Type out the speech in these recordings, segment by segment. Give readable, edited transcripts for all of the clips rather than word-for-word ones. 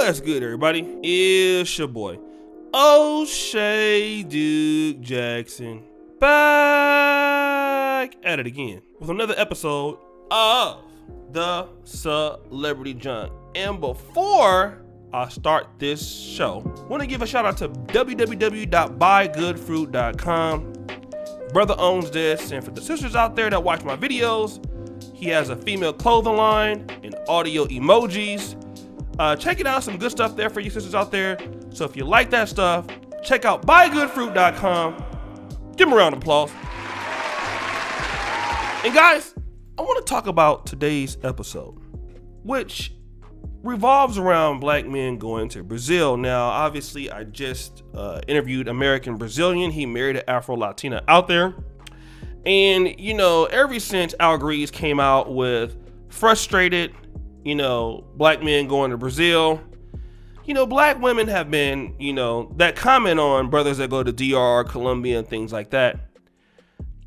What's good, everybody? It's your boy, O'Shea Duke Jackson, back at it again with another episode of the Celebrity Junk. And before I start this show, I want to give a shout out to www.buygoodfruit.com. Brother owns this, and for the sisters out there that watch my videos, he has a female clothing line and audio emojis. Check it out, some good stuff there for you sisters out there. So if you like that stuff, check out buygoodfruit.com. Give him a round of applause. And guys, I want to talk about today's episode, which revolves around black men going to Brazil. Now, obviously, I just interviewed American Brazilian. He married an Afro-Latina out there. And, you know, ever since Al Grease came out with Frustrated, you know, black men going to Brazil, you know, black women have been, you know, that comment on brothers that go to DR, Colombia, and things like that.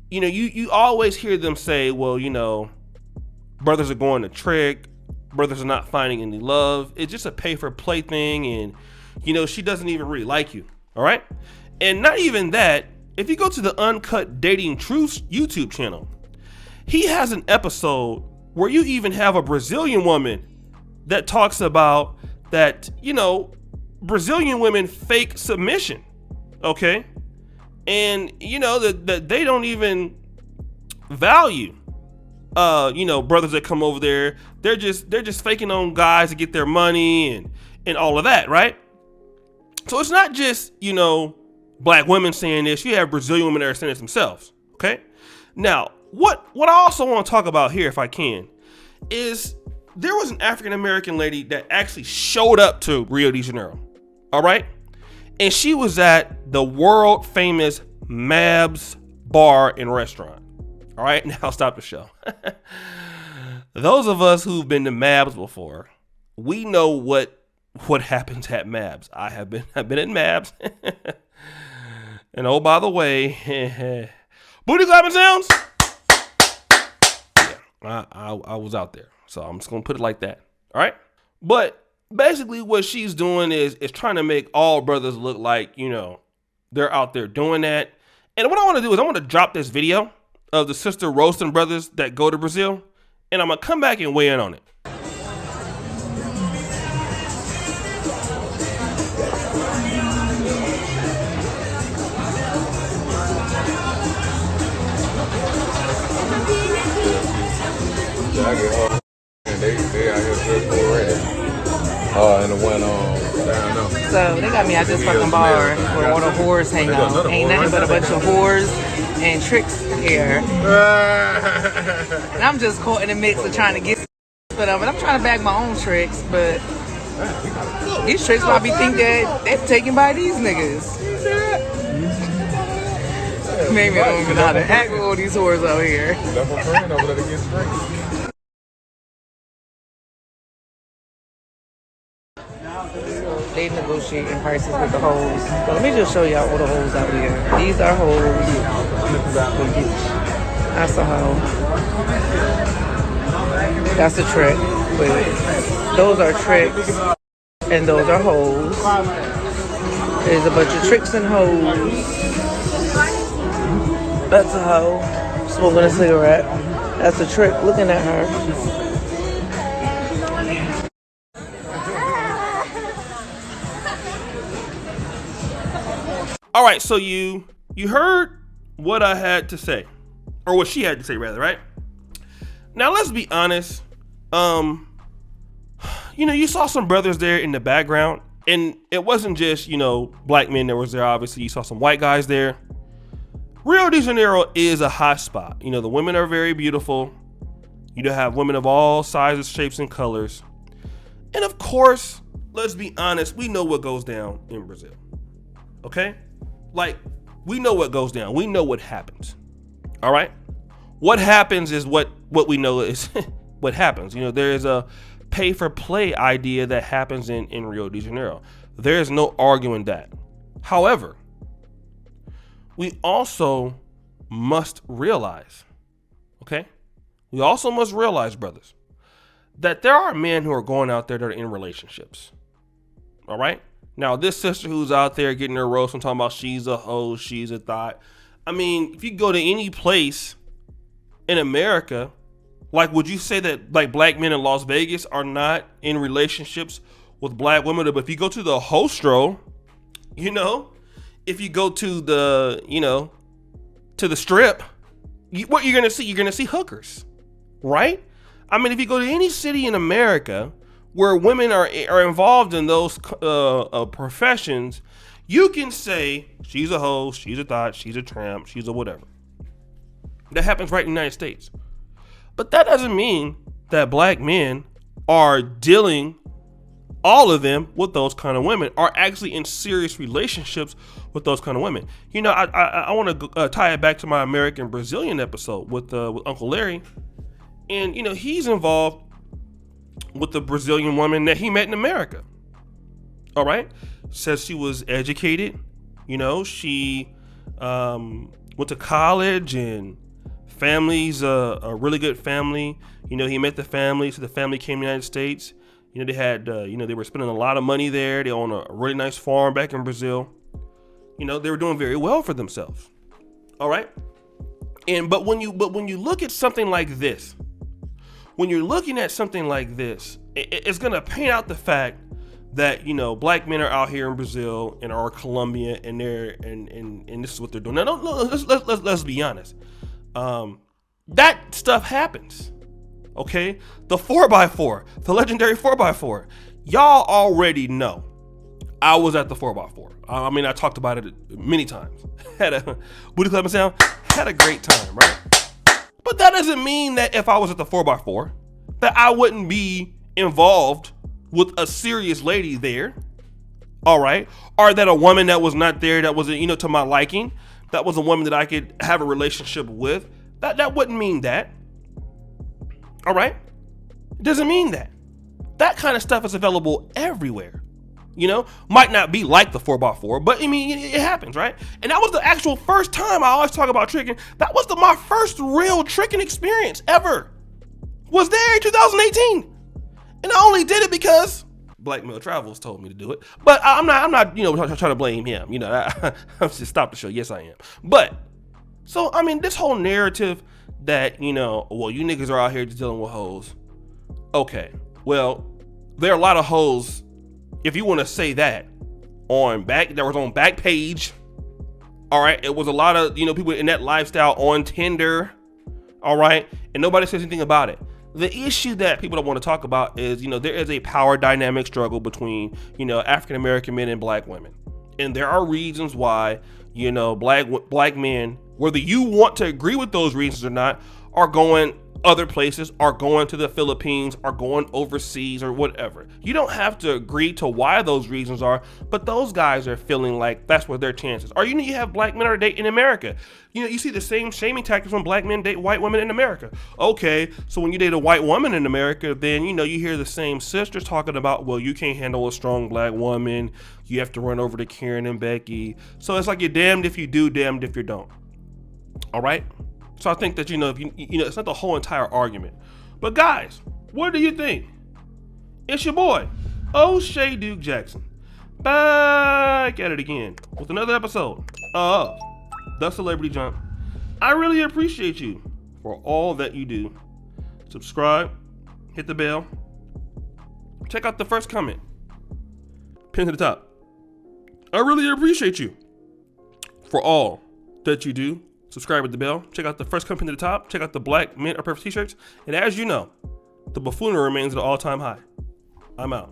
You know, you always hear them say, well, you know, brothers are going to trick, brothers are not finding any love. It's just a pay for play thing. And, you know, she doesn't even really like you. All right. And not even that. If you go to the Uncut Dating Truth YouTube channel, he has an episode where you even have a Brazilian woman that talks about that, you know, Brazilian women fake submission. Okay. And, you know, that they don't even value, you know, brothers that come over there. They're just faking on guys to get their money and all of that. Right. So it's not just, you know, black women saying this. You have Brazilian women that are saying this themselves. Okay. Now, what I also want to talk about here, if I can, is there was an African-American lady that actually showed up to Rio de Janeiro. All right. And she was at the world famous Mab's bar and restaurant. All right. Now stop the show. Those of us who've been to Mab's before, we know what happens at Mab's. I've been at Mab's. And oh, by the way, booty clapping sounds. Yeah, I was out there, so I'm just gonna put it like that. All right, but basically, what she's doing is trying to make all brothers look like, you know, they're out there doing that. And what I want to do is I want to drop this video of the sister roasting brothers that go to Brazil, and I'm gonna come back and weigh in on it. And they out here just already. And the one down there. So they got me at this fucking bar where all the whores hang out. Ain't nothing but a bunch of whores and tricks here. And I'm just caught in the mix of trying to get for them. And I'm trying to bag my own tricks, but these tricks probably think that they're taken by these niggas. Maybe I don't even know how to act with all these whores out here. That's my friend over there to get straight. They negotiating prices with the hoes. But let me just show y'all all the hoes out here. These are hoes. That's a hoe. That's a trick. Wait. Those are tricks. And those are hoes. There's a bunch of tricks and hoes. That's a hoe. Smoking a cigarette. That's a trick. Looking at her. All right, so you heard what I had to say, or what she had to say rather, right? Now let's be honest. You know, you saw some brothers there in the background, and it wasn't just, you know, black men that was there. Obviously, you saw some white guys there. Rio de Janeiro is a hot spot. You know, the women are very beautiful. You have women of all sizes, shapes, and colors. And of course, let's be honest, we know what goes down in Brazil. Okay? Like, we know what goes down. We know what happens. All right? What happens is what we know is what happens. You know, there is a pay for play idea that happens in Rio de Janeiro. There is no arguing that. However, we also must realize, okay? We also must realize, brothers, that there are men who are going out there that are in relationships. All right. Now, this sister who's out there getting her roast and talking about she's a hoe, she's a thought. I mean, if you go to any place in America, like, would you say that like black men in Las Vegas are not in relationships with black women? But if you go to the hostro, you know, if you go to the, you know, to the strip, what you're gonna see? You're gonna see hookers, right? I mean, if you go to any city in America where women are involved in those professions, you can say she's a hoe, she's a thought, she's a tramp, she's a whatever. That happens right in the United States. But that doesn't mean that black men are dealing, all of them, with those kind of women, are actually in serious relationships with those kind of women. You know, I want to tie it back to my American Brazilian episode with Uncle Larry. And, you know, he's involved with the Brazilian woman that he met in America. All right. Says she was educated. You know, she went to college, and family's a really good family. You know, he met the family. So the family came to the United States. You know, they had, you know, they were spending a lot of money there. They own a really nice farm back in Brazil. You know, they were doing very well for themselves. All right. But when you look at something like this, when you're looking at something like this, it's going to paint out the fact that, you know, black men are out here in Brazil and are Colombia, and and this is what they're doing. Now, let's be honest. That stuff happens. Okay, the 4x4, the legendary 4x4. Y'all already know I was at the 4x4. I mean, I talked about it many times. Had a booty club and sound. Had a great time, right? But that doesn't mean that if I was at the 4x4, that I wouldn't be involved with a serious lady there. All right, or that a woman that was not there, that wasn't, you know, to my liking, that was a woman that I could have a relationship with. That wouldn't mean that. All right, it doesn't mean that. That kind of stuff is available everywhere. You know, might not be like the 4x4, but I mean, it happens, right? And that was the actual first time. I always talk about tricking. That was my first real tricking experience ever. Was there in 2018, and I only did it because Black Male Travels told me to do it. But I'm not, you know, trying to blame him. You know, I'm just stop the show. Yes, I am. But so I mean, this whole narrative that, you know, well, you niggas are out here just dealing with hoes. Okay, well, there are a lot of hoes. If you want to say that on back page, all right, it was a lot of, you know, people in that lifestyle on Tinder, all right, and nobody says anything about it. The issue that people don't want to talk about is, you know, there is a power dynamic struggle between, you know, African American men and black women, and there are reasons why, you know, black men, whether you want to agree with those reasons or not, are going other places, are going to the Philippines, are going overseas or whatever. You don't have to agree to why those reasons are, but those guys are feeling like that's where their chances are. You have black men are dating in America. You know, you see the same shaming tactics when black men date white women in America. Okay, so when you date a white woman in America, then, you know, you hear the same sisters talking about, well, you can't handle a strong black woman. You have to run over to Karen and Becky. So it's like you're damned if you do, damned if you don't. All right? So I think that, you know, if you know, it's not the whole entire argument. But guys, what do you think? It's your boy, O'Shea Duke Jackson, back at it again with another episode of The Celebrity Jump. I really appreciate you for all that you do. Subscribe, hit the bell, check out the first comment, pin to the top. I really appreciate you for all that you do. Subscribe with the bell. Check out the first comment to the top. Check out the Black Men Are Perfect t-shirts. And as you know, the buffoonery remains at an all-time high. I'm out.